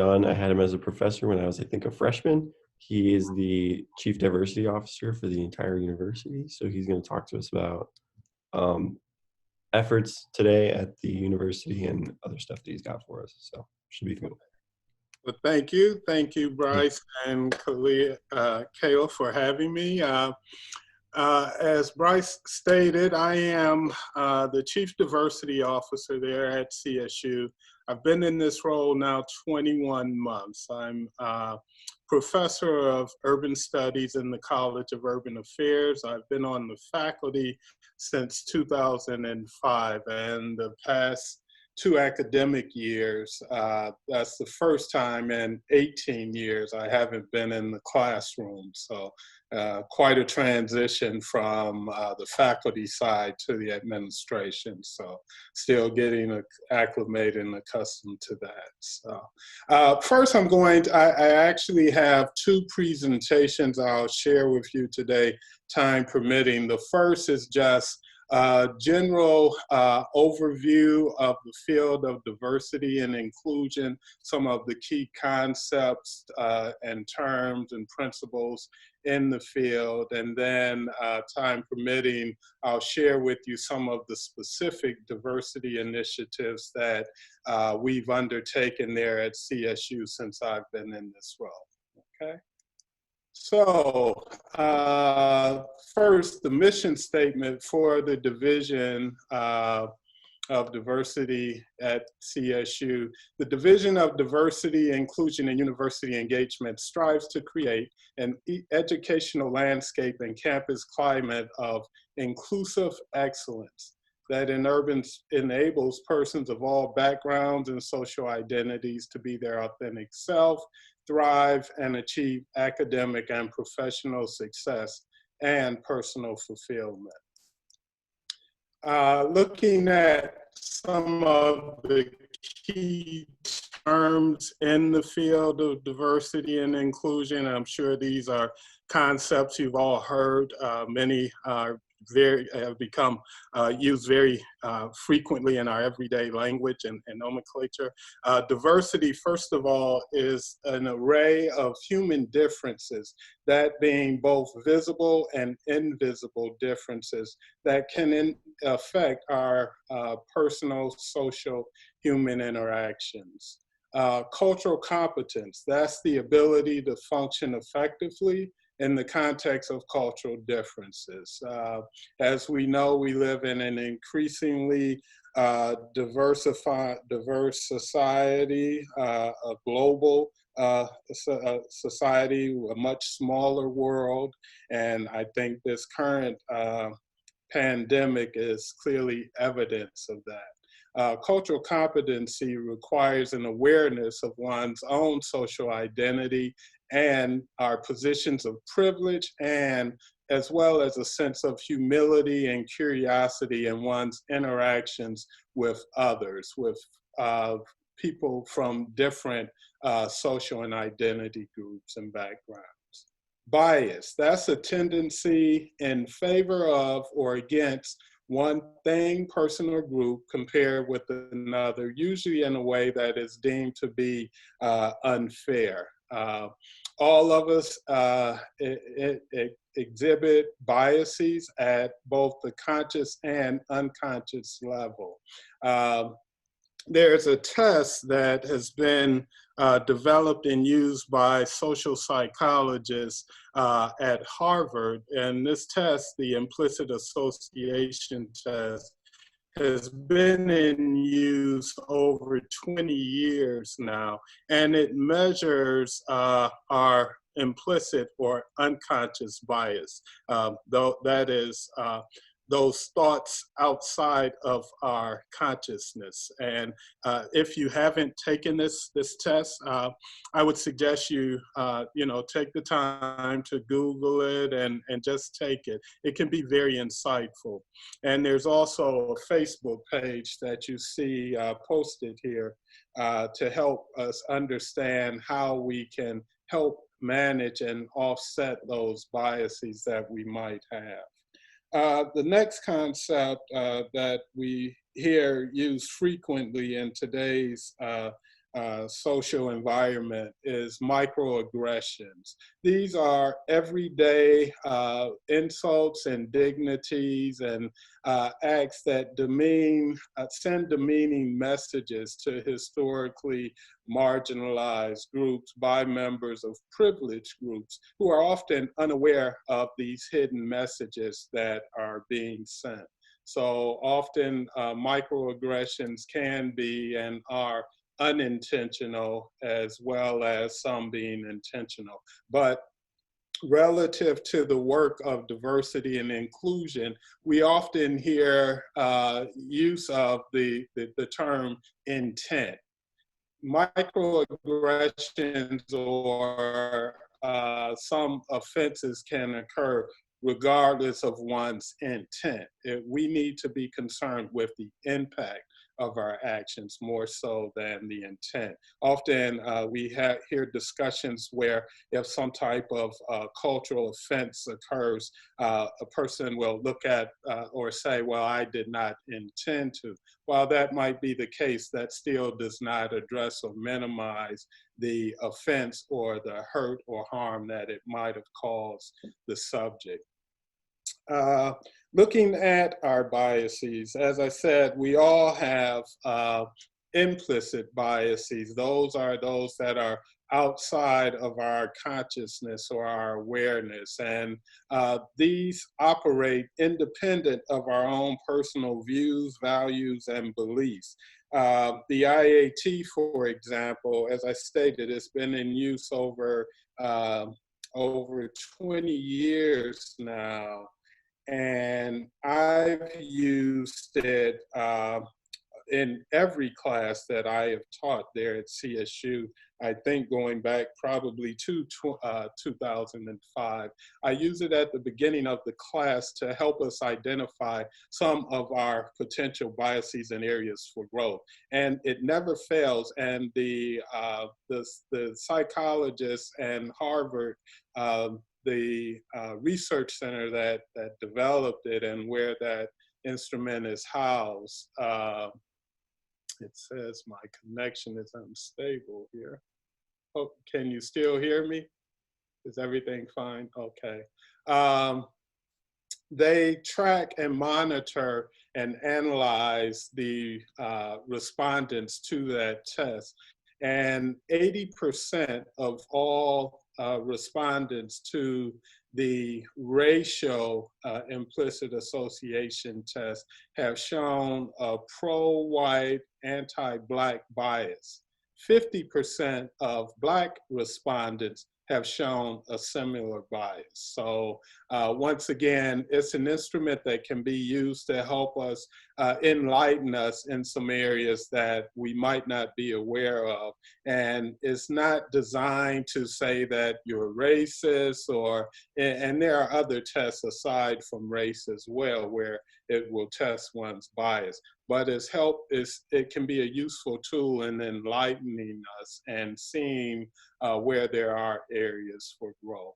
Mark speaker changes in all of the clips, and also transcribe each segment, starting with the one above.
Speaker 1: on. I had him as a professor when I was, I think, a freshman. He is the chief diversity officer for the entire university. So he's going to talk to us about um, efforts today at the university and other stuff that he's got for us. So should be cool.
Speaker 2: Well, thank you. Thank you, Bryce and Kale, for having me. As Bryce stated, I am the Chief Diversity Officer there at CSU. I've been in this role now 21 months. I'm Professor of Urban Studies in the College of Urban Affairs. I've been on the faculty since 2005, and the past 2 academic years, that's the first time in 18 years I haven't been in the classroom. So quite a transition from the faculty side to the administration. So still getting acclimated and accustomed to that. So first I actually have 2 presentations I'll share with you today, time permitting. The first is just general overview of the field of diversity and inclusion, some of the key concepts and terms and principles in the field, and then time permitting, I'll share with you some of the specific diversity initiatives that we've undertaken there at CSU since I've been in this role, okay? So first, the mission statement for the Division of Diversity at CSU. The Division of Diversity, Inclusion, and University Engagement strives to create an educational landscape and campus climate of inclusive excellence that enables persons of all backgrounds and social identities to be their authentic self, thrive, and achieve academic and professional success and personal fulfillment. Looking at some of the key terms in the field of diversity and inclusion, I'm sure these are concepts you've all heard. Many are have become used very frequently in our everyday language and nomenclature. Diversity, first of all, is an array of human differences, that being both visible and invisible differences that can affect our personal, social, human interactions. Cultural competence, that's the ability to function effectively in the context of cultural differences. As we know, we live in an increasingly diverse society, a global society, a much smaller world, and I think this current pandemic is clearly evidence of that. Cultural competency requires an awareness of one's own social identity and our positions of privilege, and as well as a sense of humility and curiosity in one's interactions with others, with people from different social and identity groups and backgrounds. Bias, that's a tendency in favor of or against one thing, person, or group compared with another, usually in a way that is deemed to be unfair. All of us exhibit biases at both the conscious and unconscious level. There's a test that has been developed and used by social psychologists at Harvard, and this test, the implicit association test, has been in use over 20 years now, and it measures our implicit or unconscious bias, though that is those thoughts outside of our consciousness. And if you haven't taken this test, I would suggest you, take the time to Google it and just take it. It can be very insightful. And there's also a Facebook page that you see posted here to help us understand how we can help manage and offset those biases that we might have. The next concept that we hear used frequently in today's social environment is microaggressions. These are everyday insults, indignities, and acts that send demeaning messages to historically marginalized groups by members of privileged groups who are often unaware of these hidden messages that are being sent. So often microaggressions can be and are unintentional as well as some being intentional. But relative to the work of diversity and inclusion, we often hear use of the term intent. Microaggressions or some offenses can occur regardless of one's intent. We need to be concerned with the impact of our actions more so than the intent. Often we hear discussions where if some type of cultural offense occurs, a person will look at or say, well, I did not intend to. While that might be the case, that still does not address or minimize the offense or the hurt or harm that it might have caused the subject. Looking at our biases, as I said, we all have implicit biases. Those are those that are outside of our consciousness or our awareness. And these operate independent of our own personal views, values, and beliefs. The IAT, for example, as I stated, it's been in use over 20 years now. And I've used it in every class that I have taught there at CSU. I think going back probably to 2005. I use it at the beginning of the class to help us identify some of our potential biases and areas for growth. And it never fails. And the psychologists and Harvard, the research center that developed it and where that instrument is housed. It says my connection is unstable here. Oh, can you still hear me? Is everything fine? Okay. They track and monitor and analyze the respondents to that test. And 80% of all respondents to the racial implicit association test have shown a pro-white, anti-Black bias. 50% of Black respondents have shown a similar bias. So once again, it's an instrument that can be used to help us enlighten us in some areas that we might not be aware of. And it's not designed to say that you're racist or, and there are other tests aside from race as well, where it will test one's bias. But it can be a useful tool in enlightening us and seeing where there are areas for growth.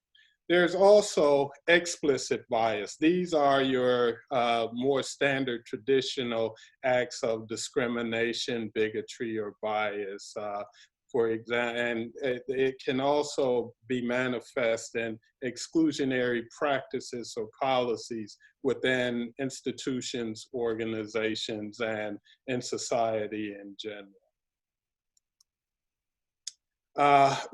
Speaker 2: There's also explicit bias. These are your more standard traditional acts of discrimination, bigotry, or bias. For example, and it can also be manifest in exclusionary practices or policies within institutions, organizations, and in society in general.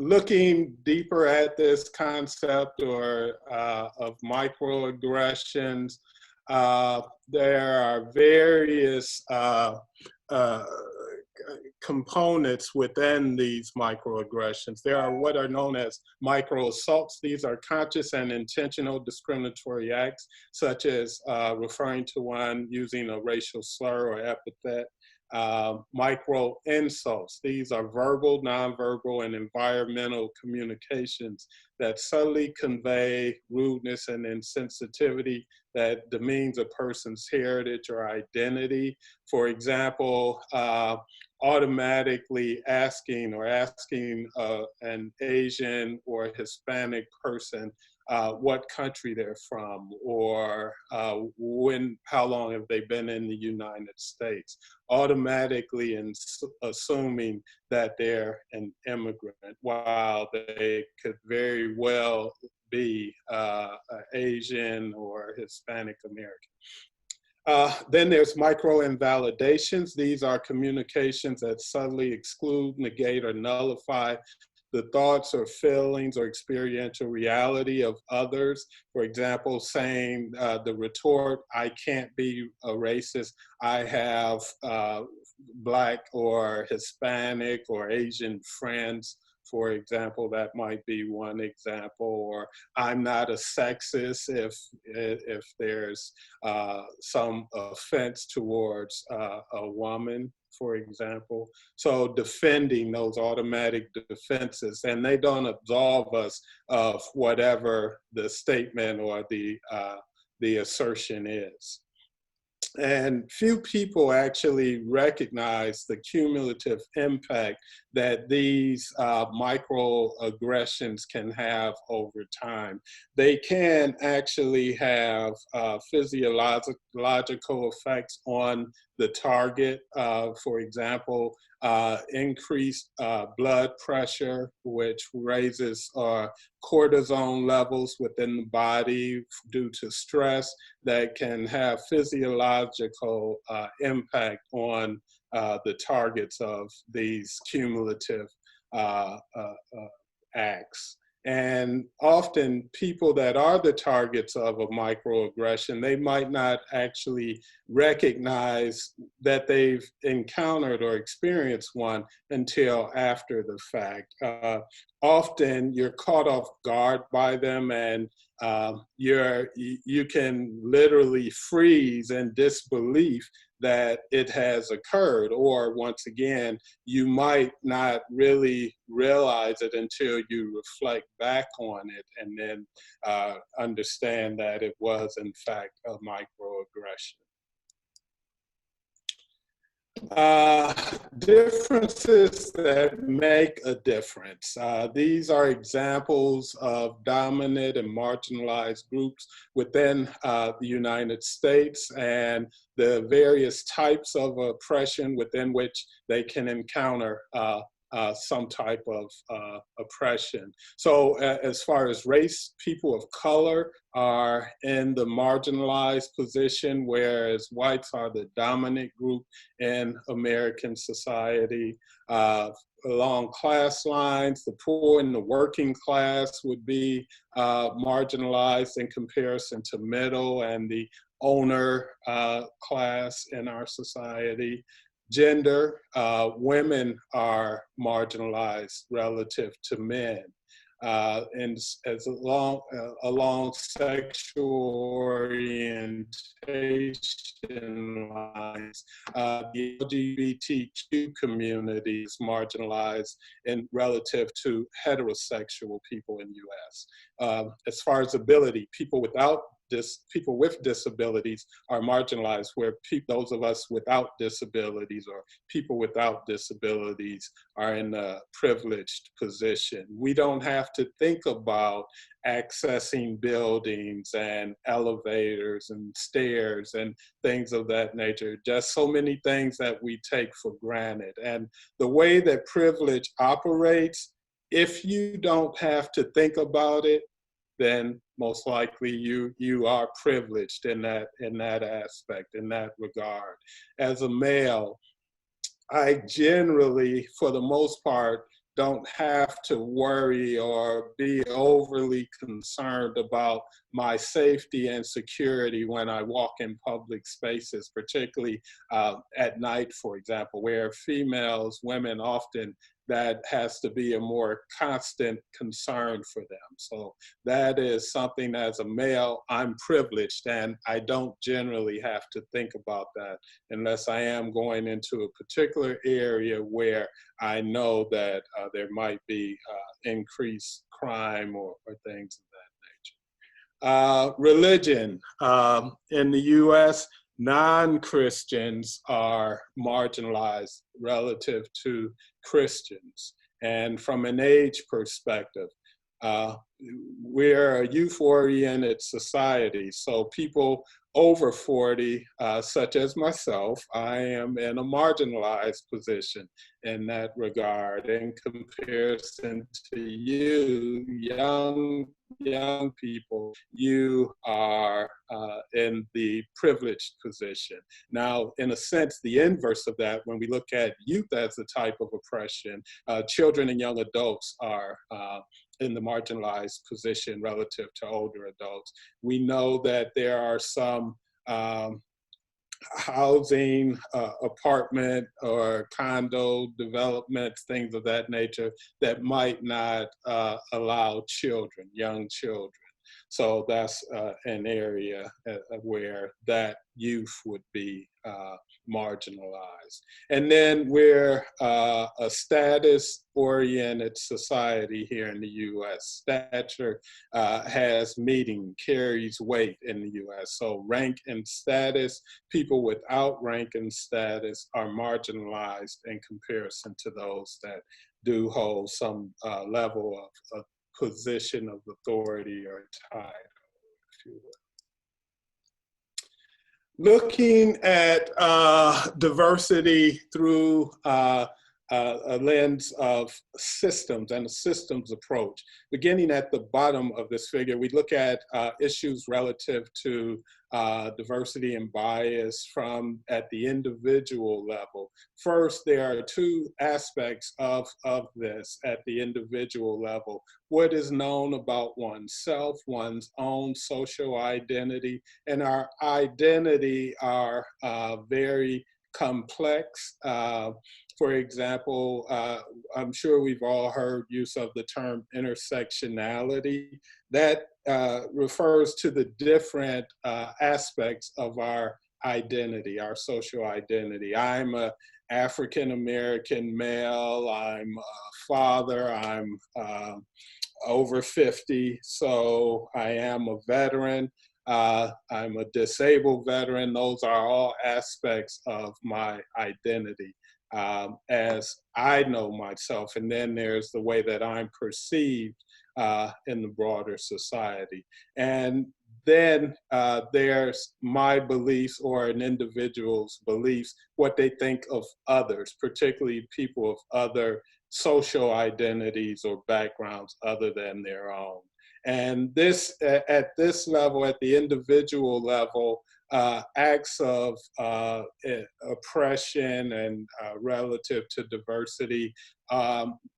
Speaker 2: Looking deeper at this concept or of microaggressions, there are various components within these microaggressions. There are what are known as microassaults. These are conscious and intentional discriminatory acts, such as referring to one using a racial slur or epithet. Micro insults. These are verbal, nonverbal, and environmental communications that subtly convey rudeness and insensitivity that demeans a person's heritage or identity. For example, automatically asking an Asian or Hispanic person what country they're from, or how long have they been in the United States, automatically assuming that they're an immigrant, while they could very well be Asian or Hispanic American. Then there's micro-invalidations. These are communications that subtly exclude, negate, or nullify the thoughts or feelings or experiential reality of others. For example, saying the retort, "I can't be a racist, I have Black or Hispanic or Asian friends." For example, that might be one example. Or "I'm not a sexist," if there's some offense towards a woman, for example. So defending those automatic defenses, and they don't absolve us of whatever the statement or the assertion is. And few people actually recognize the cumulative impact that these microaggressions can have over time. They can actually have physiological effects on the target. For example, increased blood pressure, which raises cortisone levels within the body due to stress, that can have physiological impact on the targets of these cumulative acts. And often people that are the targets of a microaggression, they might not actually recognize that they've encountered or experienced one until after the fact. Often you're caught off guard by them, and you can literally freeze in disbelief that it has occurred. Or once again, you might not really realize it until you reflect back on it and then understand that it was in fact a microaggression. Differences that make a difference. These are examples of dominant and marginalized groups within the United States, and the various types of oppression within which they can encounter some type of oppression. So as far as race, people of color are in the marginalized position, whereas whites are the dominant group in American society. Along class lines, the poor and the working class would be marginalized in comparison to middle and the owner class in our society. Gender, women are marginalized relative to men. And as along sexual orientation lines, the LGBTQ community is marginalized in relative to heterosexual people in the US. As far as ability, people with disabilities are marginalized, where those of us without disabilities or people without disabilities are in a privileged position. We don't have to think about accessing buildings and elevators and stairs and things of that nature. Just so many things that we take for granted. And the way that privilege operates, if you don't have to think about it, then most likely you are privileged in that aspect, in that regard. As a male, I generally, for the most part, don't have to worry or be overly concerned about my safety and security when I walk in public spaces, particularly at night, for example, where women often, that has to be a more constant concern for them. So that is something, as a male, I'm privileged, and I don't generally have to think about that unless I am going into a particular area where I know that there might be increased crime or things of that nature. Religion. In the US, non-Christians are marginalized relative to Christians. And from an age perspective, uh, we're a youth-oriented society, so people over 40, such as myself, I am in a marginalized position in that regard in comparison to you, young people. You are in the privileged position. Now, in a sense, the inverse of that, when we look at youth as a type of oppression, children and young adults are in the marginalized position relative to older adults. We know that there are some housing, apartment or condo developments, things of that nature, that might not allow children, young children. So that's an area where that youth would be marginalized. And then we're a status-oriented society here in the US. Stature has meaning, carries weight in the US. So rank and status, people without rank and status are marginalized in comparison to those that do hold some level of position of authority or title, if you will. Looking at diversity through a lens of systems and a systems approach. Beginning at the bottom of this figure, we look at issues relative to diversity and bias from at the individual level. First, there are two aspects of this at the individual level. What is known about oneself, one's own social identity, and our identity are very complex. For example, I'm sure we've all heard use of the term intersectionality. That refers to the different aspects of our identity, our social identity. I'm an African-American male, I'm a father, I'm over 50, so I am a veteran. I'm a disabled veteran. Those are all aspects of my identity as I know myself. And then there's the way that I'm perceived in the broader society. And then there's my beliefs or an individual's beliefs, what they think of others, particularly people of other social identities or backgrounds other than their own. And this, at this level, at the individual level, acts of oppression and relative to diversity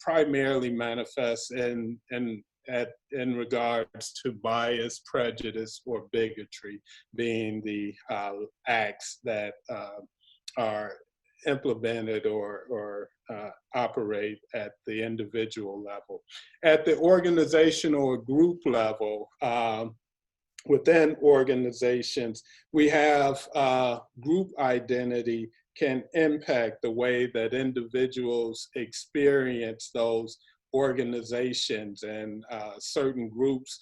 Speaker 2: primarily manifests in regards to bias, prejudice, or bigotry being the acts that are implemented or operate at the individual level. At the organizational or group level, within organizations, we have group identity can impact the way that individuals experience those organizations and certain groups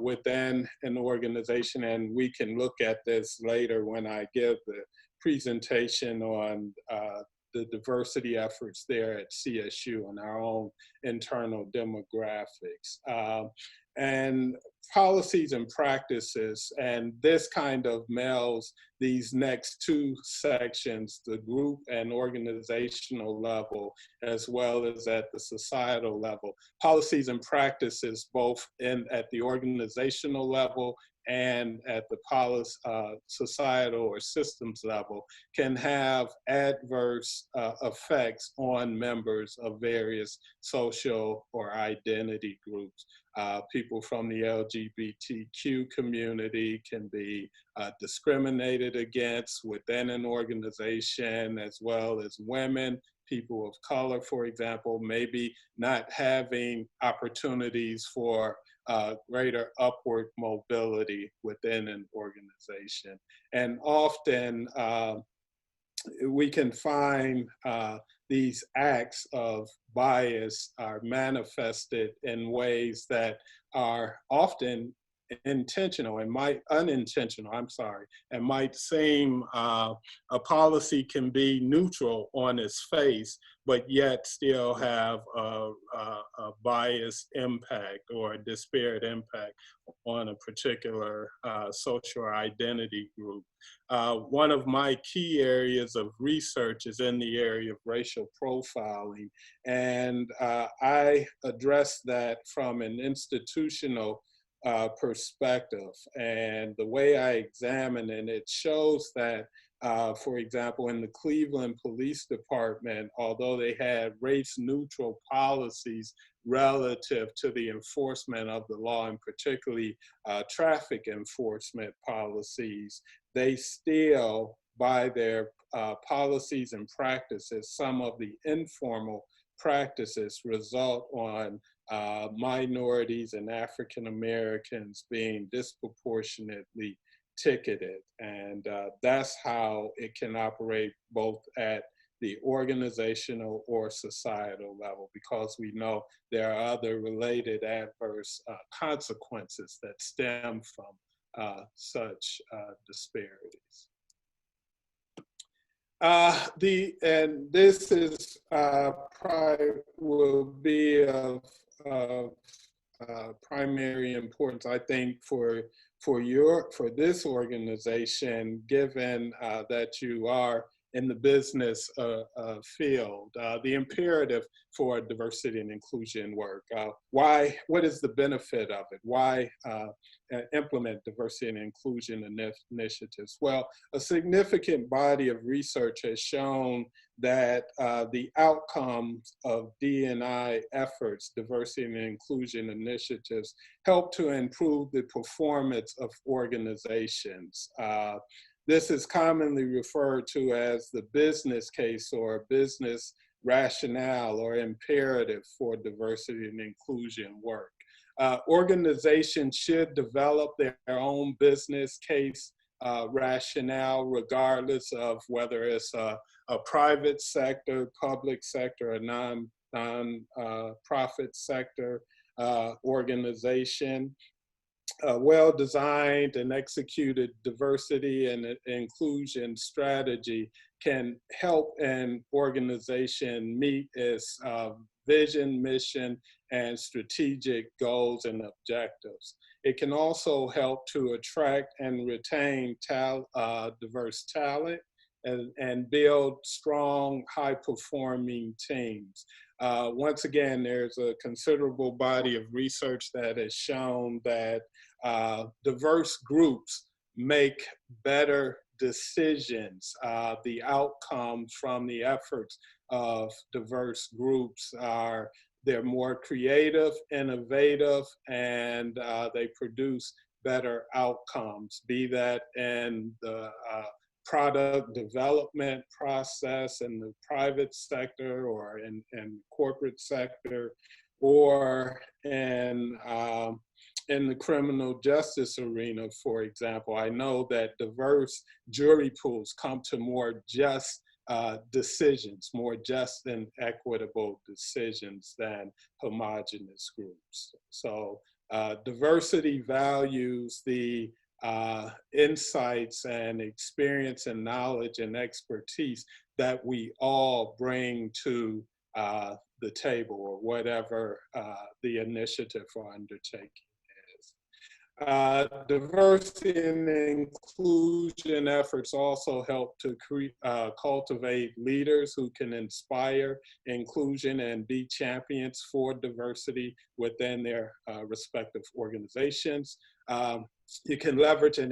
Speaker 2: within an organization. And we can look at this later when I give the presentation on the diversity efforts there at CSU and our own internal demographics. And policies and practices, and this kind of melds these next two sections, the group and organizational level, as well as at the societal level. Policies and practices both at the organizational level and at the societal or systems level can have adverse effects on members of various social or identity groups. People from the LGBTQ community can be discriminated against within an organization, as well as women, people of color, for example, maybe not having opportunities for greater upward mobility within an organization. And often we can find these acts of bias are manifested in ways that are often intentional and might unintentional, I'm sorry, and might seem a policy can be neutral on its face, but yet still have a biased impact or a disparate impact on a particular social identity group. One of my key areas of research is in the area of racial profiling, and I address that from an institutional perspective. And the way I examine it shows that, for example, in the Cleveland Police Department, although they had race-neutral policies relative to the enforcement of the law, and particularly traffic enforcement policies, they still, by their policies and practices, some of the informal practices result on minorities and African Americans being disproportionately ticketed. And that's how it can operate both at the organizational or societal level, because we know there are other related adverse consequences that stem from such disparities. And this is probably will be of primary importance, I think, for this organization, given that you are in the business field, the imperative for diversity and inclusion work. What is the benefit of it? Why implement diversity and inclusion initiatives? Well, a significant body of research has shown that the outcomes of D&I efforts, diversity and inclusion initiatives, help to improve the performance of organizations. This is commonly referred to as the business case or business rationale or imperative for diversity and inclusion work. Organizations should develop their own business case rationale, regardless of whether it's a private sector, public sector, or non-profit sector organization. A well-designed and executed diversity and inclusion strategy can help an organization meet its vision, mission, and strategic goals and objectives. It can also help to attract and retain diverse talent and build strong, high-performing teams. Once again, there's a considerable body of research that has shown that diverse groups make better decisions. The outcomes from the efforts of diverse groups are they're more creative, innovative, and they produce better outcomes, be that in the product development process in the private sector or in corporate sector, or in the criminal justice arena, for example. I know that diverse jury pools come to more just decisions, more just and equitable decisions than homogeneous groups. So diversity values the insights and experience and knowledge and expertise that we all bring to the table, or whatever the initiative or undertaking is. Diversity and inclusion efforts also help to cultivate leaders who can inspire inclusion and be champions for diversity within their respective organizations. You can leverage the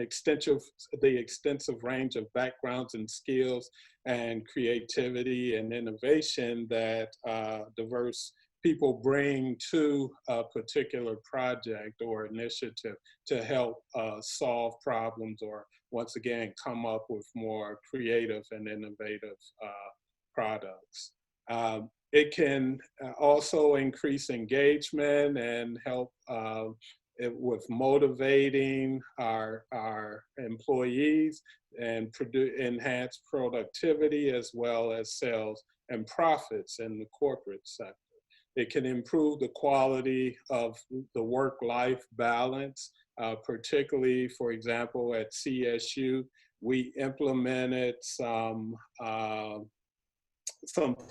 Speaker 2: extensive range of backgrounds and skills and creativity and innovation that diverse people bring to a particular project or initiative to help solve problems, or once again, come up with more creative and innovative products. It can also increase engagement and help with motivating our employees and enhance productivity, as well as sales and profits in the corporate sector. It can improve the quality of the work-life balance particularly, for example, at CSU, we implemented some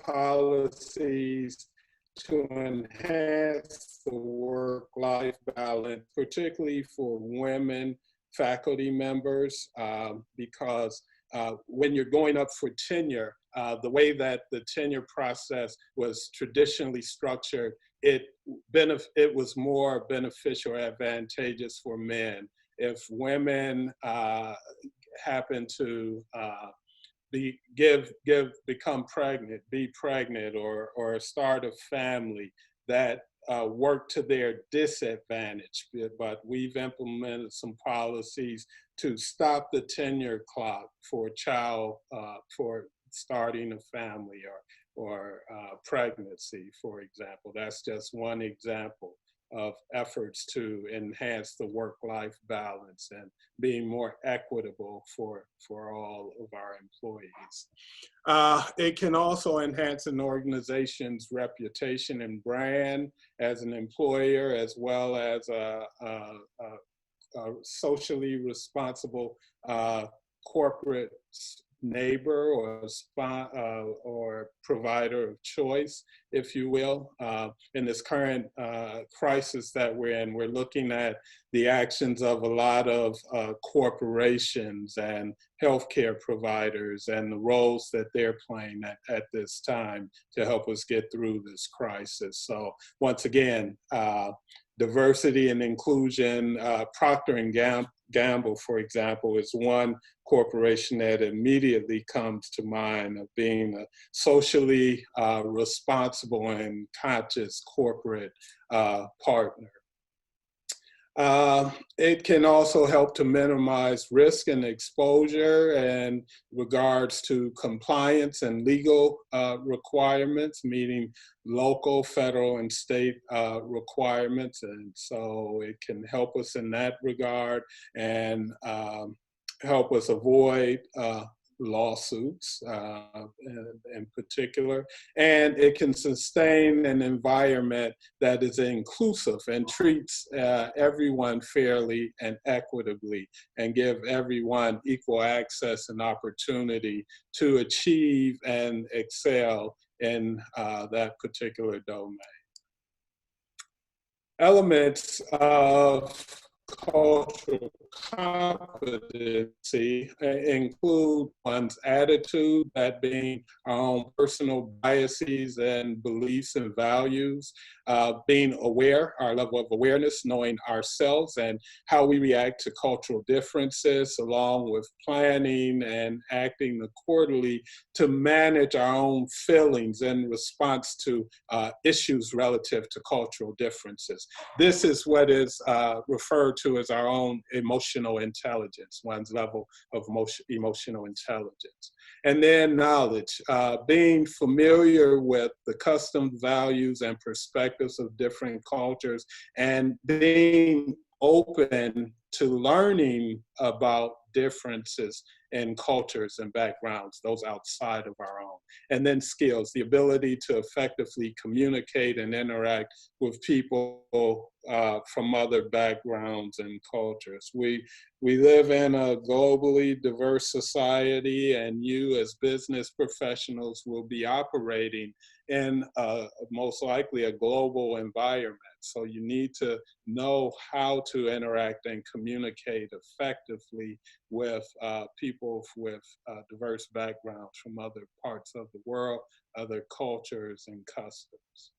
Speaker 2: policies to enhance the work-life balance, particularly for women faculty members, because when you're going up for tenure, the way that the tenure process was traditionally structured, it was more beneficial or advantageous for men. If women happen to become pregnant, be pregnant, or start a family, that work to their disadvantage. But we've implemented some policies to stop the tenure clock for a child, for starting a family or pregnancy, for example. That's just one example of efforts to enhance the work-life balance and being more equitable for all of our employees. It can also enhance an organization's reputation and brand as an employer, as well as a socially responsible corporate neighbor or provider of choice, if you will. In this current crisis that we're in, we're looking at the actions of a lot of corporations and healthcare providers and the roles that they're playing at this time to help us get through this crisis. So once again, diversity and inclusion, Procter & Gamble, for example, is one corporation that immediately comes to mind of being a socially responsible and conscious corporate partner. It can also help to minimize risk and exposure in regards to compliance and legal requirements, meaning local, federal, and state requirements. And so it can help us in that regard and help us avoid lawsuits in particular, and it can sustain an environment that is inclusive and treats everyone fairly and equitably and give everyone equal access and opportunity to achieve and excel in that particular domain. Elements of cultural competency include one's attitude, that being our own personal biases and beliefs and values, being aware, our level of awareness, knowing ourselves and how we react to cultural differences, along with planning and acting accordingly to manage our own feelings in response to issues relative to cultural differences. This is what is referred to as our own emotional intelligence, one's level of emotional intelligence. And then knowledge, being familiar with the customs, values, and perspectives of different cultures, and being open to learning about differences in cultures and backgrounds, those outside of our own. And then skills, the ability to effectively communicate and interact with people from other backgrounds and cultures. We live in a globally diverse society, and you as business professionals will be operating in most likely a global environment. So you need to know how to interact and communicate effectively with people with diverse backgrounds from other parts of the world, other cultures and customs.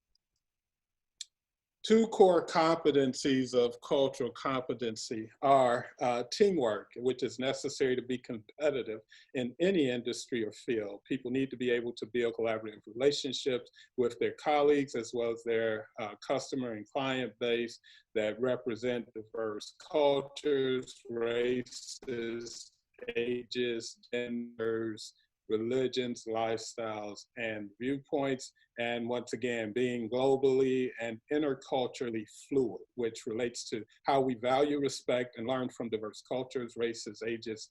Speaker 2: Two core competencies of cultural competency are teamwork, which is necessary to be competitive in any industry or field. People need to be able to build collaborative relationships with their colleagues as well as their customer and client base that represent diverse cultures, races, ages, genders, religions, lifestyles, and viewpoints. And once again, being globally and interculturally fluid, which relates to how we value, respect, and learn from diverse cultures, races, ages,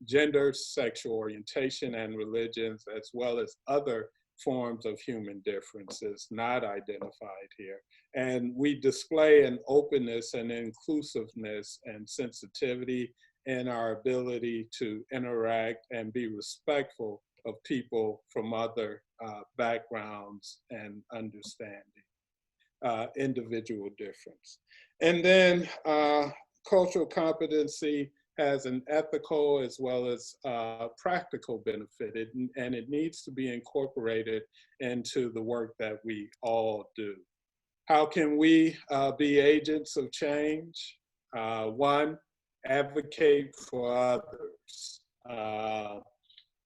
Speaker 2: genders, sexual orientation, and religions, as well as other forms of human differences not identified here. And we display an openness and inclusiveness and sensitivity in our ability to interact and be respectful of people from other backgrounds and understanding individual difference. And then cultural competency has an ethical as well as practical benefit, and it needs to be incorporated into the work that we all do. How can we be agents of change? One, advocate for others.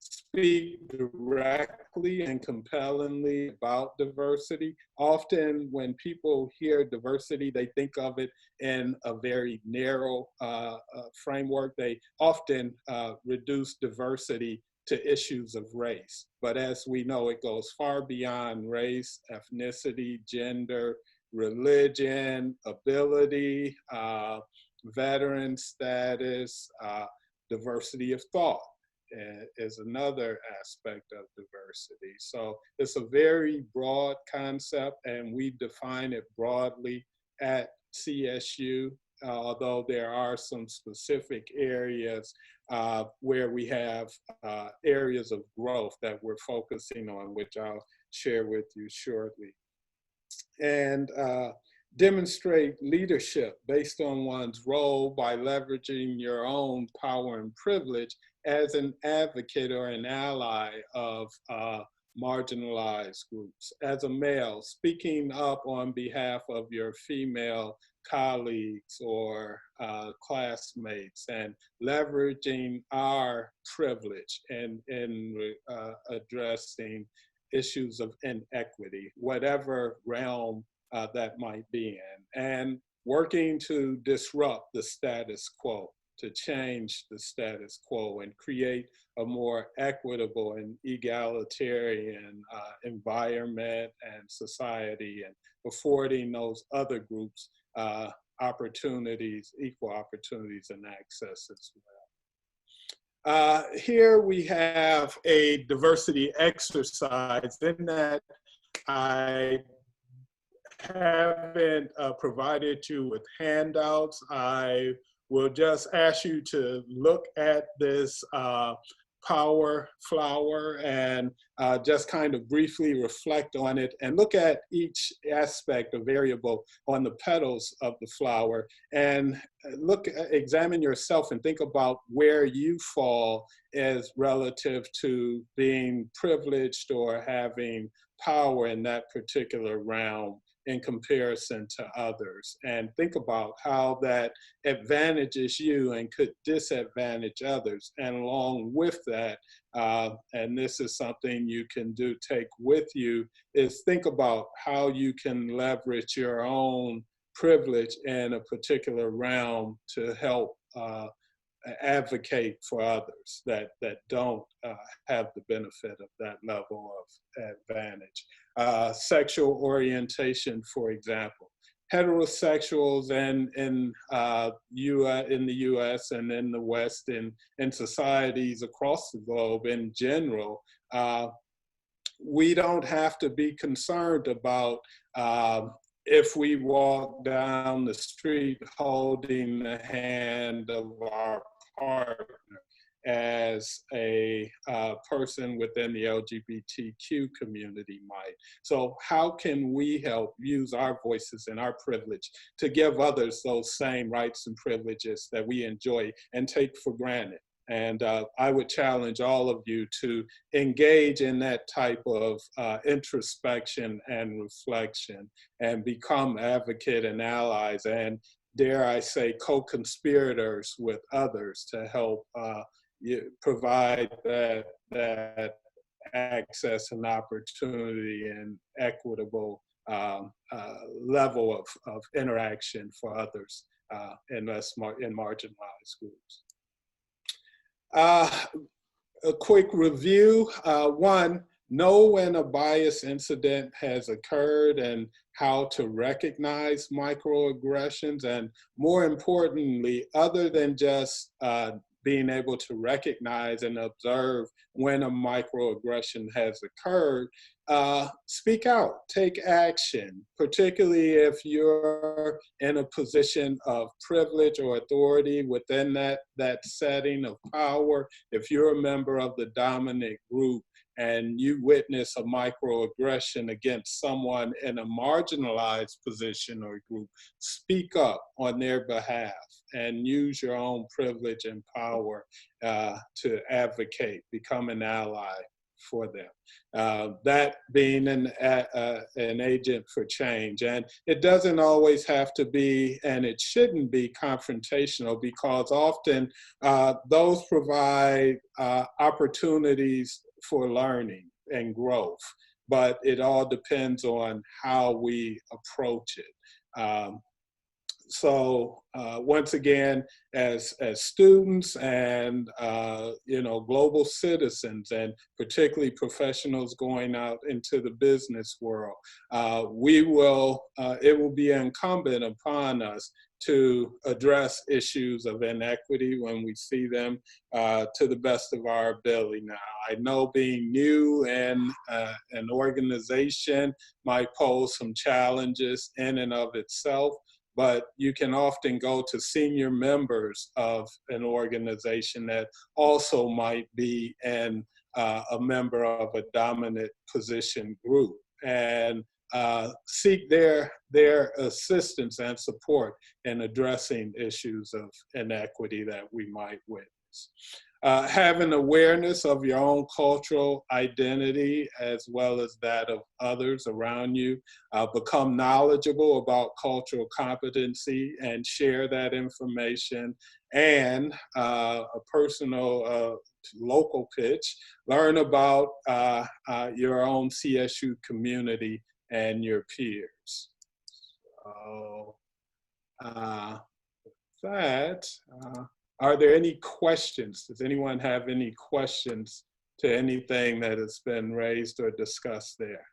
Speaker 2: Speak directly and compellingly about diversity. Often when people hear diversity, they think of it in a very narrow framework. They often reduce diversity to issues of race. But as we know, it goes far beyond race, ethnicity, gender, religion, ability, veteran status, diversity of thought is another aspect of diversity. So it's a very broad concept, and we define it broadly at CSU, although there are some specific areas where we have areas of growth that we're focusing on, which I'll share with you shortly. And demonstrate leadership based on one's role by leveraging your own power and privilege as an advocate or an ally of marginalized groups. As a male, speaking up on behalf of your female colleagues or classmates, and leveraging our privilege in addressing issues of inequity, whatever realm that might be in, and working to disrupt the status quo, to change the status quo and create a more equitable and egalitarian environment and society, and affording those other groups opportunities, equal opportunities and access as well. Here we have a diversity exercise in that I haven't provided you with handouts. I will just ask you to look at this power flower and just kind of briefly reflect on it, and look at each aspect or variable on the petals of the flower, and examine yourself and think about where you fall as relative to being privileged or having power in that particular realm in comparison to others, and think about how that advantages you and could disadvantage others. And along with that, and this is something you can take with you, is think about how you can leverage your own privilege in a particular realm to help advocate for others that don't have the benefit of that level of advantage. Sexual orientation, for example. Heterosexuals in the US and in the West and in societies across the globe in general, we don't have to be concerned about if we walk down the street holding the hand of our partner as a person within the LGBTQ community might. So how can we help use our voices and our privilege to give others those same rights and privileges that we enjoy and take for granted? And I would challenge all of you to engage in that type of introspection and reflection, and become advocate and allies, and dare I say co-conspirators with others to help provide that access and opportunity and equitable level of interaction for others in marginalized groups. A quick review. One, know when a bias incident has occurred and how to recognize microaggressions. And more importantly, other than just being able to recognize and observe when a microaggression has occurred, speak out, take action, particularly if you're in a position of privilege or authority within that setting of power. If you're a member of the dominant group and you witness a microaggression against someone in a marginalized position or group, speak up on their behalf and use your own privilege and power to advocate, become an ally for them. That being an agent for change. And it doesn't always have to be, and it shouldn't be confrontational, because often those provide opportunities for learning and growth, but it all depends on how we approach it. So once again, as students and global citizens, and particularly professionals going out into the business world, it will be incumbent upon us to address issues of inequity when we see them to the best of our ability. Now, I know being new in an organization might pose some challenges in and of itself, but you can often go to senior members of an organization that also might be a member of a dominant position group, and seek their assistance and support in addressing issues of inequity that we might witness. Having awareness of your own cultural identity as well as that of others around you. Become knowledgeable about cultural competency and share that information. And a personal local pitch, learn about your own CSU community and your peers. So are there any questions? Does anyone have any questions to anything that has been raised or discussed there?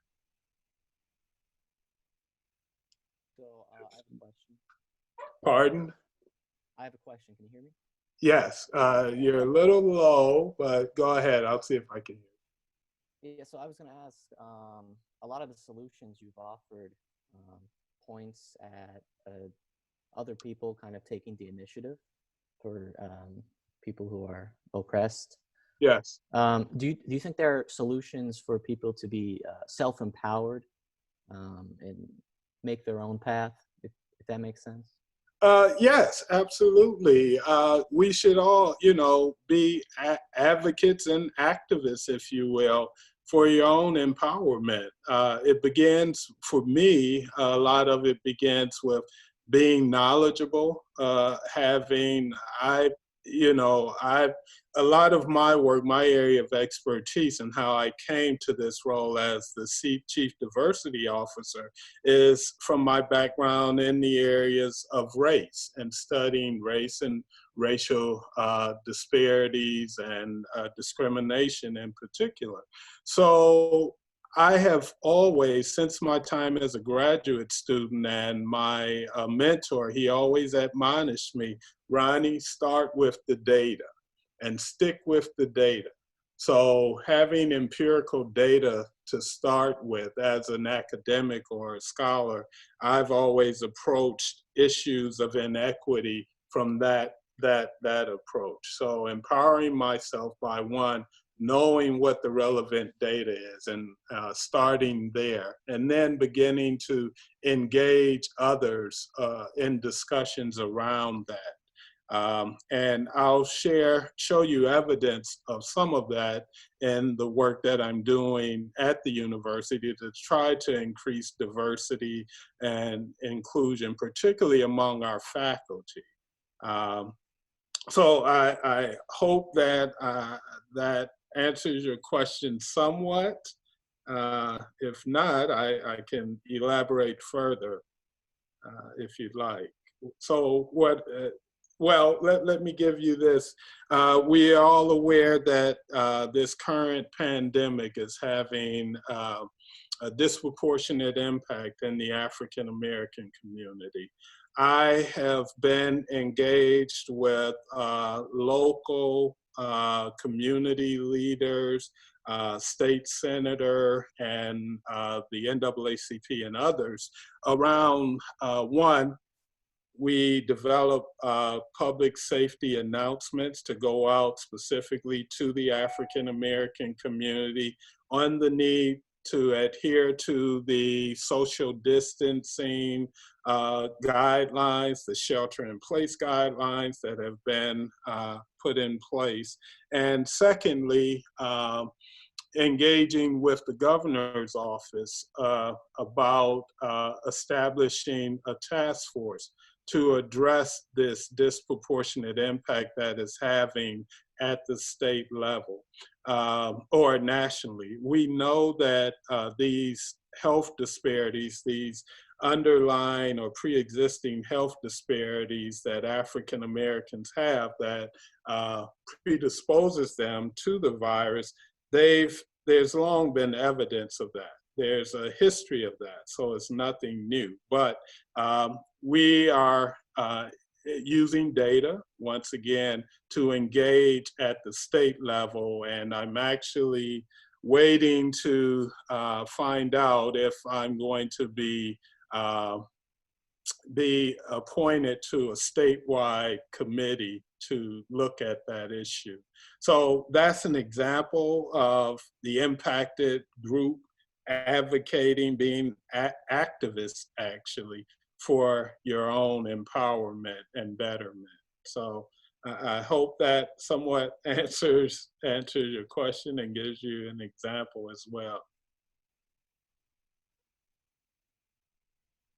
Speaker 3: So I have a question.
Speaker 2: Pardon?
Speaker 3: I have a question. Can you hear me?
Speaker 2: Yes, you're a little low, but go ahead. I'll see if I can hear.
Speaker 3: Yeah, so I was going to ask, a lot of the solutions you've offered points at other people kind of taking the initiative for people who are oppressed.
Speaker 2: Yes.
Speaker 3: Do you think there are solutions for people to be self-empowered and make their own path, if that makes sense?
Speaker 2: Yes, absolutely. We should all, be advocates and activists, if you will, for your own empowerment. It begins, for me, a lot of it begins with being knowledgeable, a lot of my work, my area of expertise and how I came to this role as the Chief Diversity Officer is from my background in the areas of race and studying race and racial disparities and discrimination in particular. So I have always, since my time as a graduate student, and my mentor, he always admonished me, Ronnie, start with the data and stick with the data. So having empirical data to start with as an academic or a scholar, I've always approached issues of inequity from that approach. So empowering myself by, one, knowing what the relevant data is and starting there, and then beginning to engage others in discussions around that. And I'll show you evidence of some of that in the work that I'm doing at the university to try to increase diversity and inclusion, particularly among our faculty. So I hope that that answers your question somewhat. If not, I can elaborate further if you'd like. So let me give you this. We are all aware that this current pandemic is having a disproportionate impact in the African American community. I have been engaged with local community leaders, state senator and the NAACP and others around one, we develop public safety announcements to go out specifically to the African American community on the need to adhere to the social distancing guidelines, the shelter-in-place guidelines that have been put in place. And secondly, engaging with the governor's office about establishing a task force to address this disproportionate impact that is having at the state level or nationally. We know that these health disparities, these underlying or pre-existing health disparities that African Americans have that predisposes them to the virus, there's long been evidence of that. There's a history of that, so it's nothing new. But we are using data, once again, to engage at the state level, and I'm actually waiting to find out if I'm going to be appointed to a statewide committee to look at that issue. So that's an example of the impacted group advocating, being activists actually, for your own empowerment and betterment. So I hope that somewhat answers your question and gives you an example as well.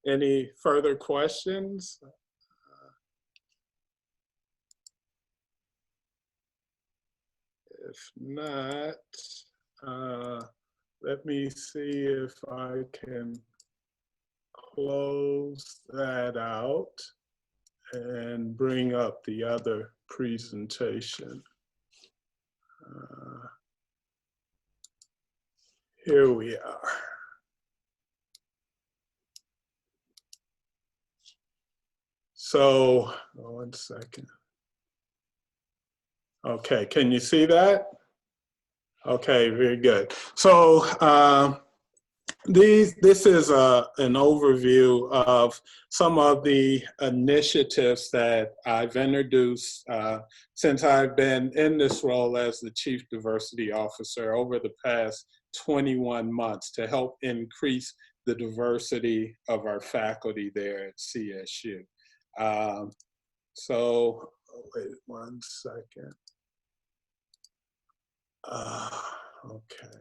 Speaker 2: Any further questions? If not, let me see if I can close that out and bring up the other presentation. Here we are. So, 1 second. Okay, can you see that? Okay, very good. So this is an overview of some of the initiatives that I've introduced since I've been in this role as the Chief Diversity Officer over the past 21 months to help increase the diversity of our faculty there at CSU. So, wait 1 second. Okay.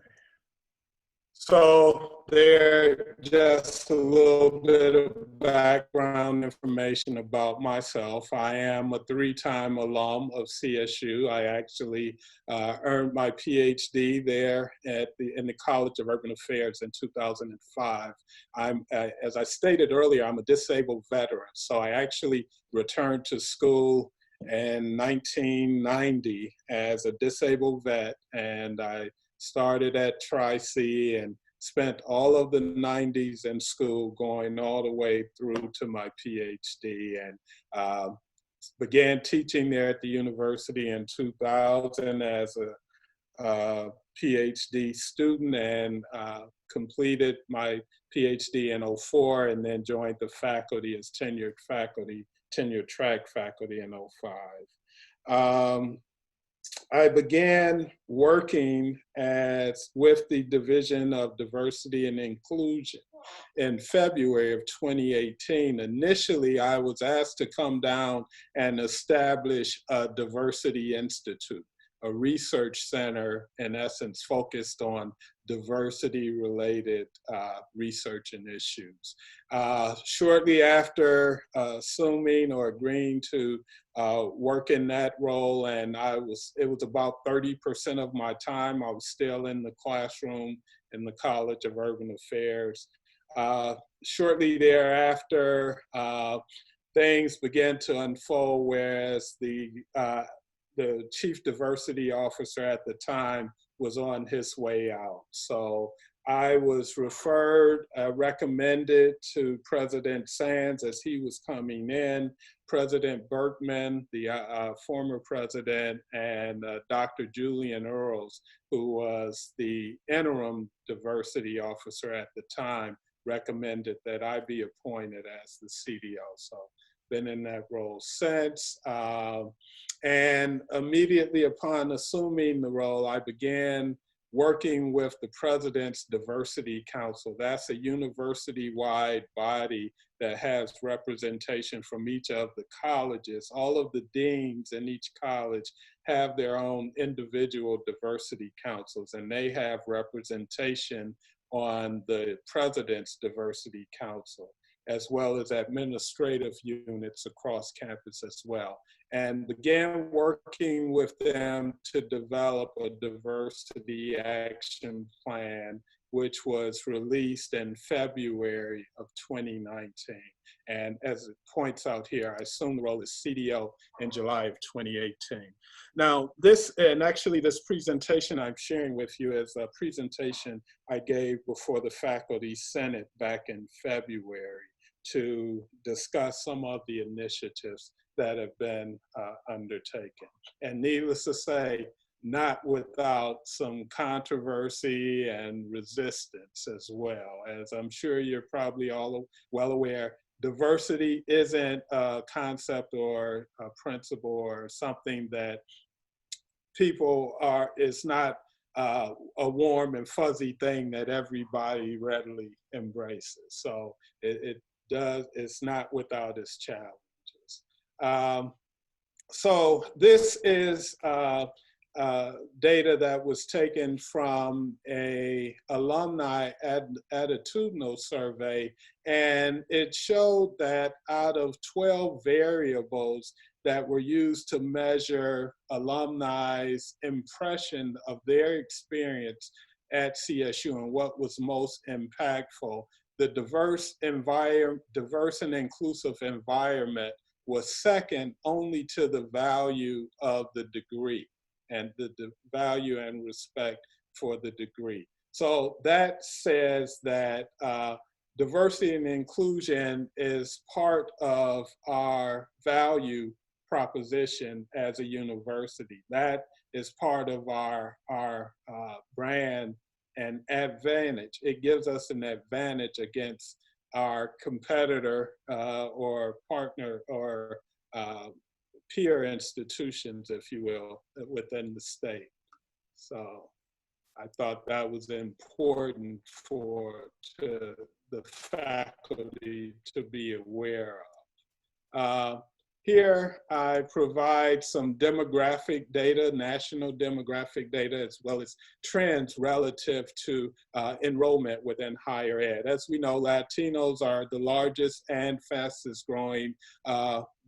Speaker 2: So there, just a little bit of background information about myself. I am a 3-time alum of CSU. I actually earned my PhD there in the College of Urban Affairs in 2005. As I stated earlier, I'm a disabled veteran. So I actually returned to school in 1990 as a disabled vet, and I started at Tri-C and spent all of the 90s in school going all the way through to my PhD, and began teaching there at the university in 2000 as a PhD student, and completed my PhD in 2004, and then joined the faculty as tenured track faculty in 2005. I began working with the Division of Diversity and Inclusion in February of 2018. Initially, I was asked to come down and establish a Diversity Institute, a research center, in essence, focused on diversity-related research and issues. Shortly after assuming or agreeing to work in that role, and it was about 30% of my time, I was still in the classroom in the College of Urban Affairs. Shortly thereafter, things began to unfold, whereas the Chief Diversity Officer at the time was on his way out. So I was recommended to President Sands as he was coming in, President Berkman, the former president, and Dr. Julian Earls, who was the interim diversity officer at the time, recommended that I be appointed as the CDO. So been in that role since. And immediately upon assuming the role, I began working with the President's Diversity Council. That's a university-wide body that has representation from each of the colleges. All of the deans in each college have their own individual diversity councils, and they have representation on the President's Diversity Council, as well as administrative units across campus as well, and began working with them to develop a diversity action plan, which was released in February of 2019. And as it points out here, I assumed the role as CDO in July of 2018. Now, this presentation I'm sharing with you is a presentation I gave before the Faculty Senate back in February to discuss some of the initiatives that have been undertaken. And needless to say, not without some controversy and resistance as well. As I'm sure you're probably all well aware, diversity isn't a concept or a principle or something that it's not a warm and fuzzy thing that everybody readily embraces. So it's not without its challenges. So this is data that was taken from a alumni attitudinal survey, and it showed that out of 12 variables that were used to measure alumni's impression of their experience at CSU and what was most impactful, the diverse and inclusive environment was second only to the value of the degree and the value and respect for the degree. So that says that diversity and inclusion is part of our value proposition as a university. That is part of our brand and advantage. It gives us an advantage against our competitor or partner or peer institutions, if you will, within the state. So I thought that was important for the faculty to be aware of. Here I provide some demographic data, national demographic data, as well as trends relative to enrollment within higher ed. As we know, Latinos are the largest and fastest growing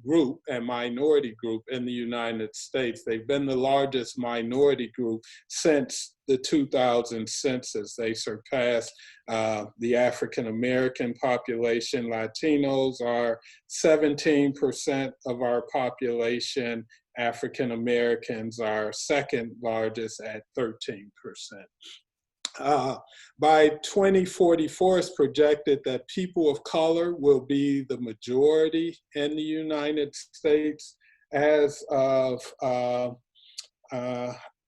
Speaker 2: group and minority group in the United States. They've been the largest minority group since the 2000 census. They surpassed the African American population. Latinos are 17% of our population. African Americans are second largest at 13%. By 2044, it's projected that people of color will be the majority in the United States. As of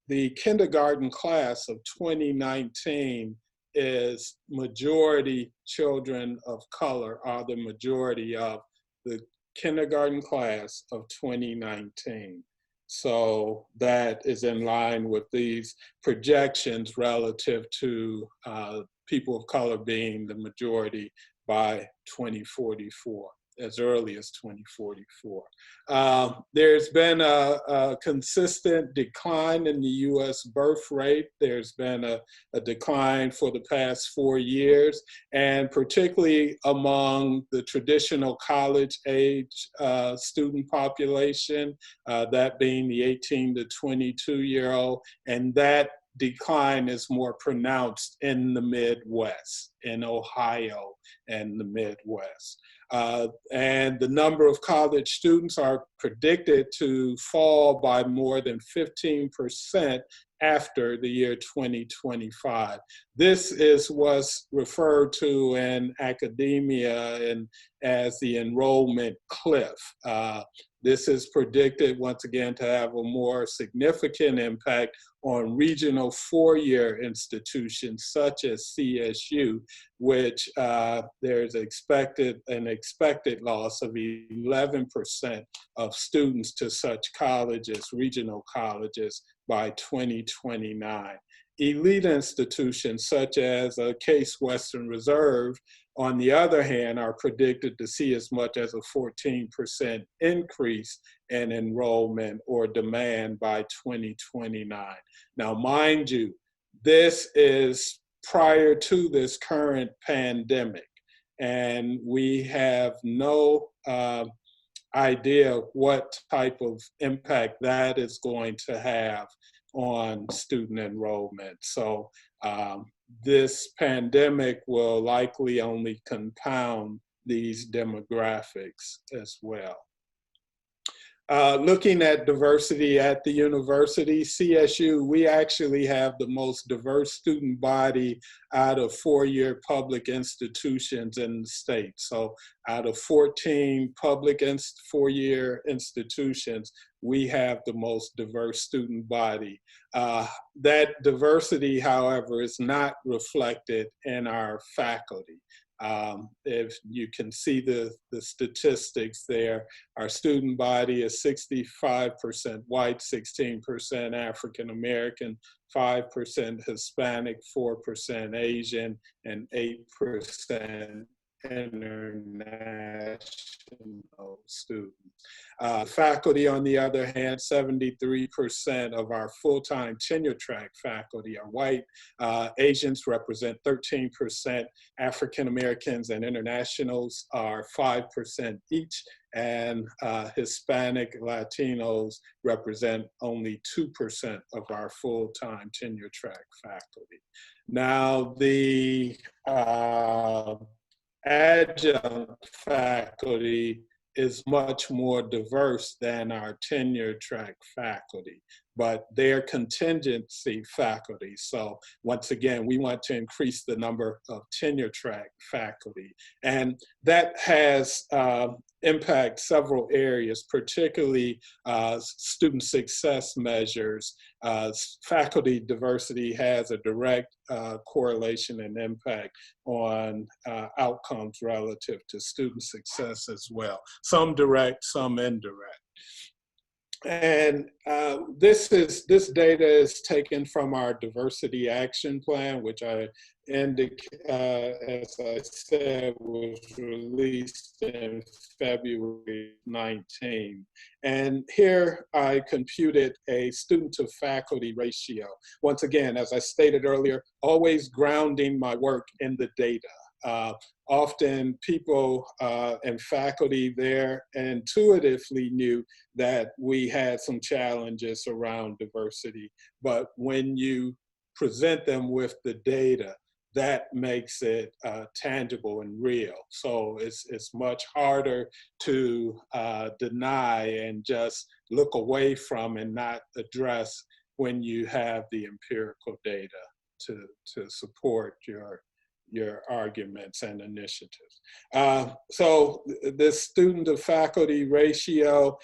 Speaker 2: the kindergarten class of 2019 is majority children of color are the majority of the kindergarten class of 2019. So that is in line with these projections relative to people of color being the majority by 2044, as early as 2044. There's been a consistent decline in the US birth rate. There's been a decline for the past 4 years, and particularly among the traditional college age student population, that being the 18 to 22-year-old, and that decline is more pronounced in the Midwest, in Ohio and the Midwest. And the number of college students are predicted to fall by more than 15% after the year 2025. This is what's referred to in academia and as the enrollment cliff. This is predicted, once again, to have a more significant impact on regional four-year institutions such as CSU, which there's an expected loss of 11% of students to such colleges, regional colleges, by 2029. Elite institutions such as Case Western Reserve, on the other hand, are predicted to see as much as a 14% increase in enrollment or demand by 2029. Now, mind you, this is prior to this current pandemic, and we have no idea what type of impact that is going to have on student enrollment. So this pandemic will likely only compound these demographics as well. Looking at diversity at the university, CSU, we actually have the most diverse student body out of four-year public institutions in the state. So out of 14 public four-year institutions, we have the most diverse student body. That diversity, however, is not reflected in our faculty. If you can see the statistics there, our student body is 65% white, 16% African American, 5% Hispanic, 4% Asian, and 8% international students. Faculty, on the other hand, 73% of our full-time tenure track faculty are white. Asians represent 13%. African Americans and internationals are 5% each. And Hispanic Latinos represent only 2% of our full-time tenure track faculty. Now, the adjunct faculty is much more diverse than our tenure track faculty, but they're contingency faculty. So once again, we want to increase the number of tenure track faculty. And that has impact several areas, particularly student success measures. Faculty diversity has a direct correlation and impact on outcomes relative to student success as well. Some direct, some indirect. And this data is taken from our diversity action plan, which as I said, was released in February 19. And here I computed a student to faculty ratio. Once again, as I stated earlier, always grounding my work in the data. Often people and faculty there intuitively knew that we had some challenges around diversity, but when you present them with the data, that makes it tangible and real. So it's much harder to deny and just look away from and not address when you have the empirical data to support your arguments and initiatives. So the student to faculty ratio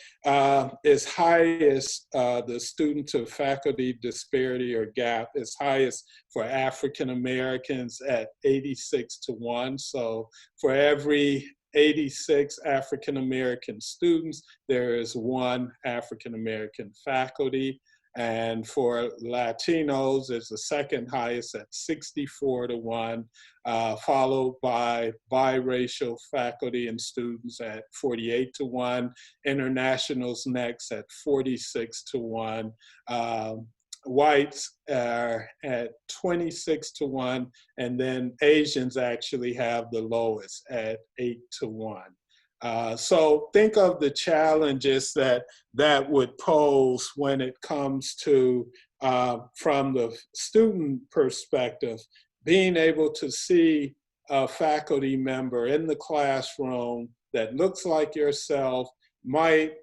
Speaker 2: is highest, the student to faculty disparity or gap is highest for African Americans at 86:1. So for every 86 African American students, there is one African American faculty. And for Latinos, it's the second highest at 64:1, followed by biracial faculty and students at 48:1, internationals next at 46:1, whites are at 26:1, and then Asians actually have the lowest at 8:1. So think of the challenges that would pose when it comes to, from the student perspective, being able to see a faculty member in the classroom that looks like yourself, might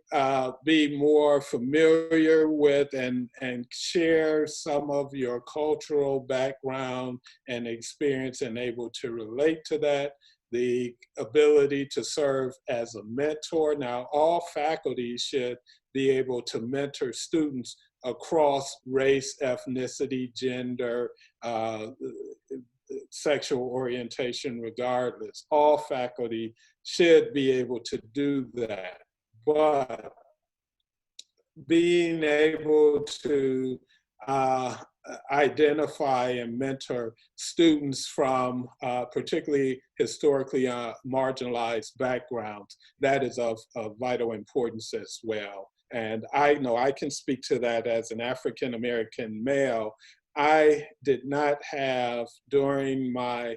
Speaker 2: be more familiar with and share some of your cultural background and experience and able to relate to that. The ability to serve as a mentor. Now, all faculty should be able to mentor students across race, ethnicity, gender, sexual orientation, regardless. All faculty should be able to do that. But being able to identify and mentor students from particularly historically marginalized backgrounds, that is of vital importance as well. And I know I can speak to that as an African-American male. I did not have, during my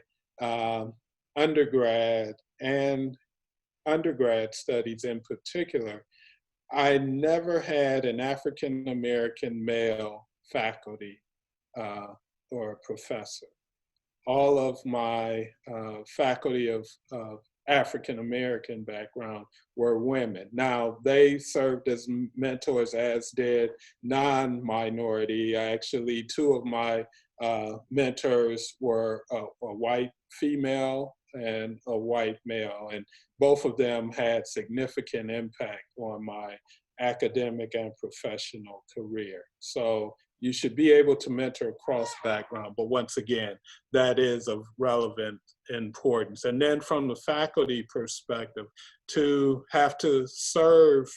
Speaker 2: undergrad and undergrad studies in particular, I never had an African-American male faculty or professor. All of my faculty of African-American background were women. Now, they served as mentors, as did non-minority. Actually, two of my mentors were a white female and a white male, and both of them had significant impact on my academic and professional career. So you should be able to mentor across background, but once again, that is of relevant importance. And then from the faculty perspective, to have to serve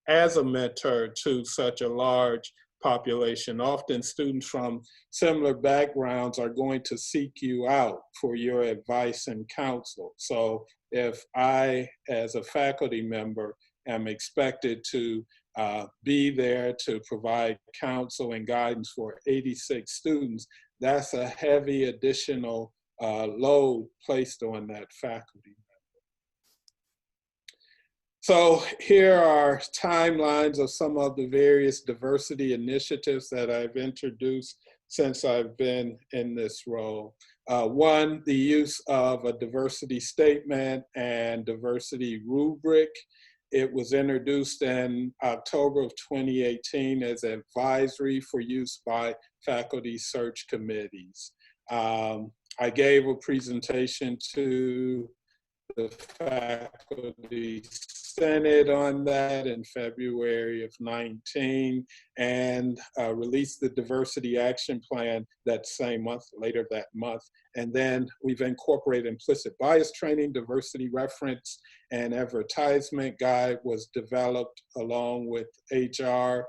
Speaker 2: as a mentor to such a large population, often students from similar backgrounds are going to seek you out for your advice and counsel. So if I, as a faculty member, am expected to be there to provide counsel and guidance for 86 students, that's a heavy additional load placed on that faculty. So here are timelines of some of the various diversity initiatives that I've introduced since I've been in this role. One, the use of a diversity statement and diversity rubric. It was introduced in October of 2018 as advisory for use by faculty search committees. I gave a presentation to the faculty senate on that in February of 19, and released the diversity action plan that same month, later that month. And then we've incorporated implicit bias training, diversity reference and advertisement guide was developed along with HR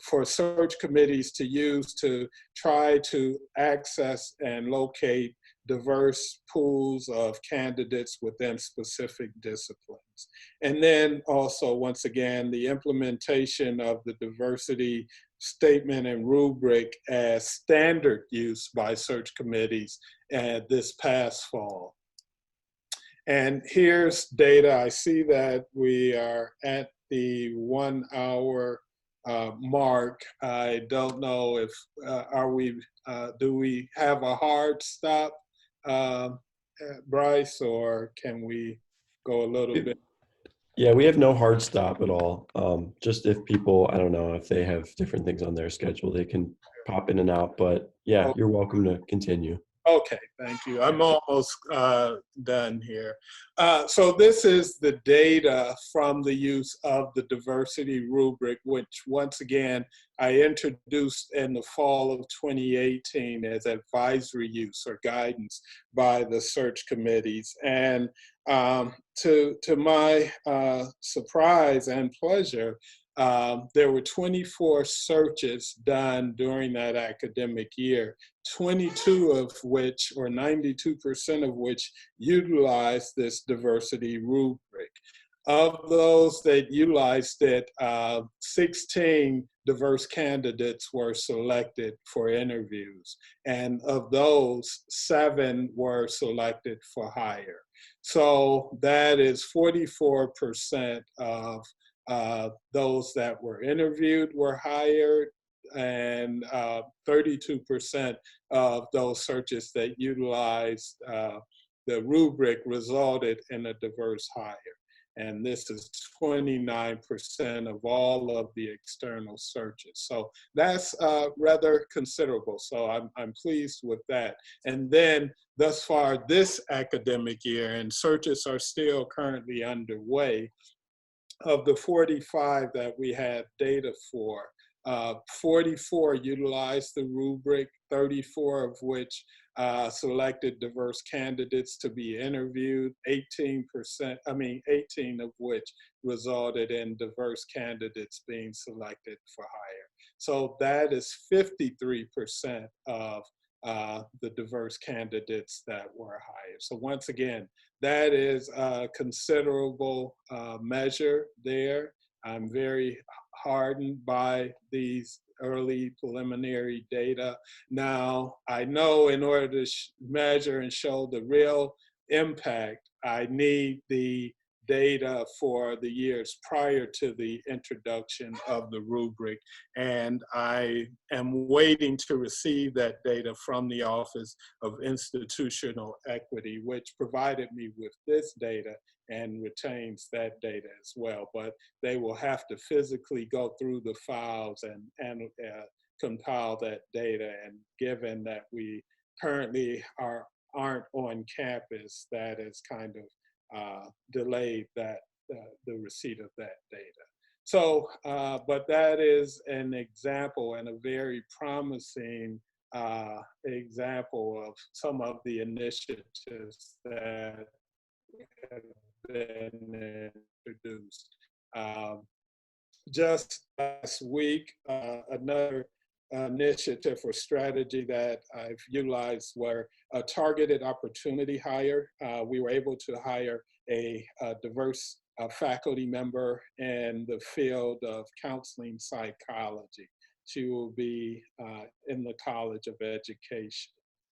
Speaker 2: for search committees to use to try to access and locate diverse pools of candidates within specific disciplines. And then also, once again, the implementation of the diversity statement and rubric as standard use by search committees this past fall. And here's data. I see that we are at the 1 hour mark. I don't know if, do we have a hard stop, Bryce, or can we go a little bit?
Speaker 1: Yeah, we have no hard stop at all. Just if people, I don't know, if they have different things on their schedule, they can pop in and out. But yeah, you're welcome to continue.
Speaker 2: Okay, thank you. I'm almost done here. So this is the data from the use of the diversity rubric, which once again, I introduced in the fall of 2018 as advisory use or guidance by the search committees. And to my surprise and pleasure, there were 24 searches done during that academic year, 22 of which, or 92% of which, utilized this diversity rubric. Of those that utilized it, 16 diverse candidates were selected for interviews. And of those, 7 were selected for hire. So that is 44% of those that were interviewed were hired, and 32% of those searches that utilized the rubric resulted in a diverse hire. and this is 29% of all of the external searches. So that's rather considerable. So I'm pleased with that. And then thus far this academic year, and searches are still currently underway, of the 45 that we have data for, 44 utilized the rubric, 34 of which selected diverse candidates to be interviewed, 18 of which resulted in diverse candidates being selected for hire. So that is 53% of the diverse candidates that were hired. So once again, that is a considerable measure there. I'm very heartened by these early preliminary data. Now, I know in order to measure and show the real impact, I need the data for the years prior to the introduction of the rubric, and I am waiting to receive that data from the Office of Institutional Equity, which provided me with this data and retains that data as well. But they will have to physically go through the files and compile that data, and given that we currently aren't on campus, that is kind of delayed that the receipt of that data. So, but that is an example, and a very promising example of some of the initiatives that have been introduced. Just last week, another initiative or strategy that I've utilized were a targeted opportunity hire. We were able to hire a diverse faculty member in the field of counseling psychology. She will be in the College of Education.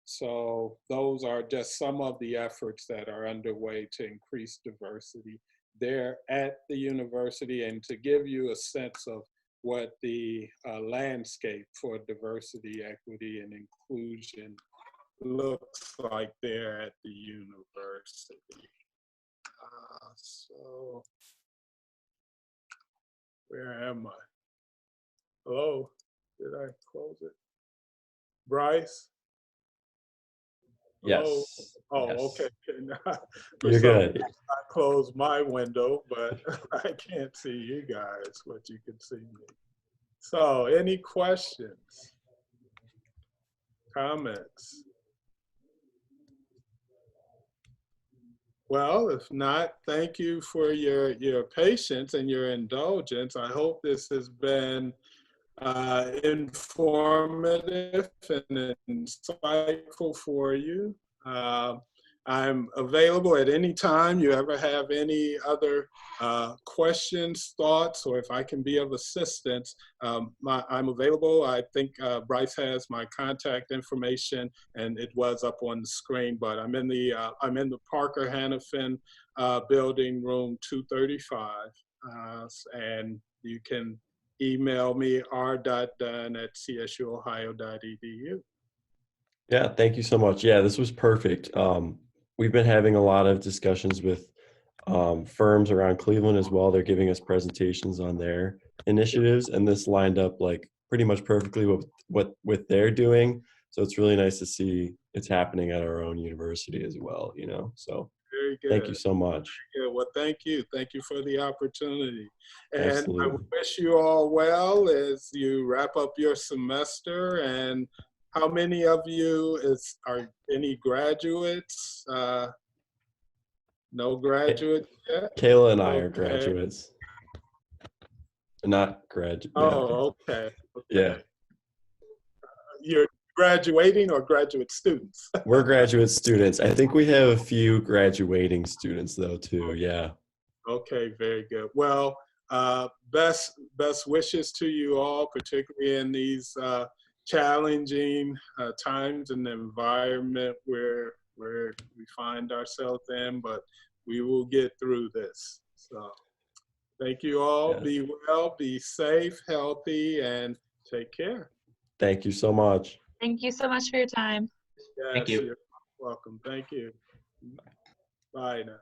Speaker 2: So those are just some of the efforts that are underway to increase diversity there at the university, and to give you a sense of what the landscape for diversity, equity, and inclusion looks like there at the university. So, where am I? Hello, did I close it? Bryce? Hello?
Speaker 1: Yes.
Speaker 2: Oh,
Speaker 1: Yes.
Speaker 2: okay.
Speaker 1: You're good.
Speaker 2: I closed my window, but I can't see you guys, but you can see me. So, any questions, comments? Well, if not, thank you for your patience and your indulgence. I hope this has been informative and insightful for you. I'm available at any time you ever have any other questions, thoughts, or if I can be of assistance. I'm available. I think Bryce has my contact information, and it was up on the screen. But I'm in the Parker Hannafin building, room 235, and you can email me r.dunn@csuohio.edu.
Speaker 1: Yeah, thank you so much. Yeah, this was perfect. We've been having a lot of discussions with firms around Cleveland as well. They're giving us presentations on their initiatives, and this lined up like pretty much perfectly with what they're doing. So it's really nice to see it's happening at our own university as well, you know. So
Speaker 2: Very good.
Speaker 1: thank you so much.
Speaker 2: Yeah, well, thank you. Thank you for the opportunity. And
Speaker 1: Absolutely.
Speaker 2: I wish you all well as you wrap up your semester. And how many of you are any graduates? No graduates yet?
Speaker 1: Kayla and I are
Speaker 2: Okay.
Speaker 1: graduates. Not graduate.
Speaker 2: Oh, okay.
Speaker 1: Yeah.
Speaker 2: You're graduating or graduate students?
Speaker 1: We're graduate students. I think we have a few graduating students though too. Yeah.
Speaker 2: Okay, very good. Well, best wishes to you all, particularly in these challenging times and the environment where we find ourselves in, but we will get through this. So thank you all.
Speaker 1: Yes.
Speaker 2: Be well, be safe, healthy, and take care.
Speaker 1: Thank you so much.
Speaker 4: Thank you so much for your time.
Speaker 2: Yes,
Speaker 5: Thank you.
Speaker 2: You're welcome. Thank you. Bye now.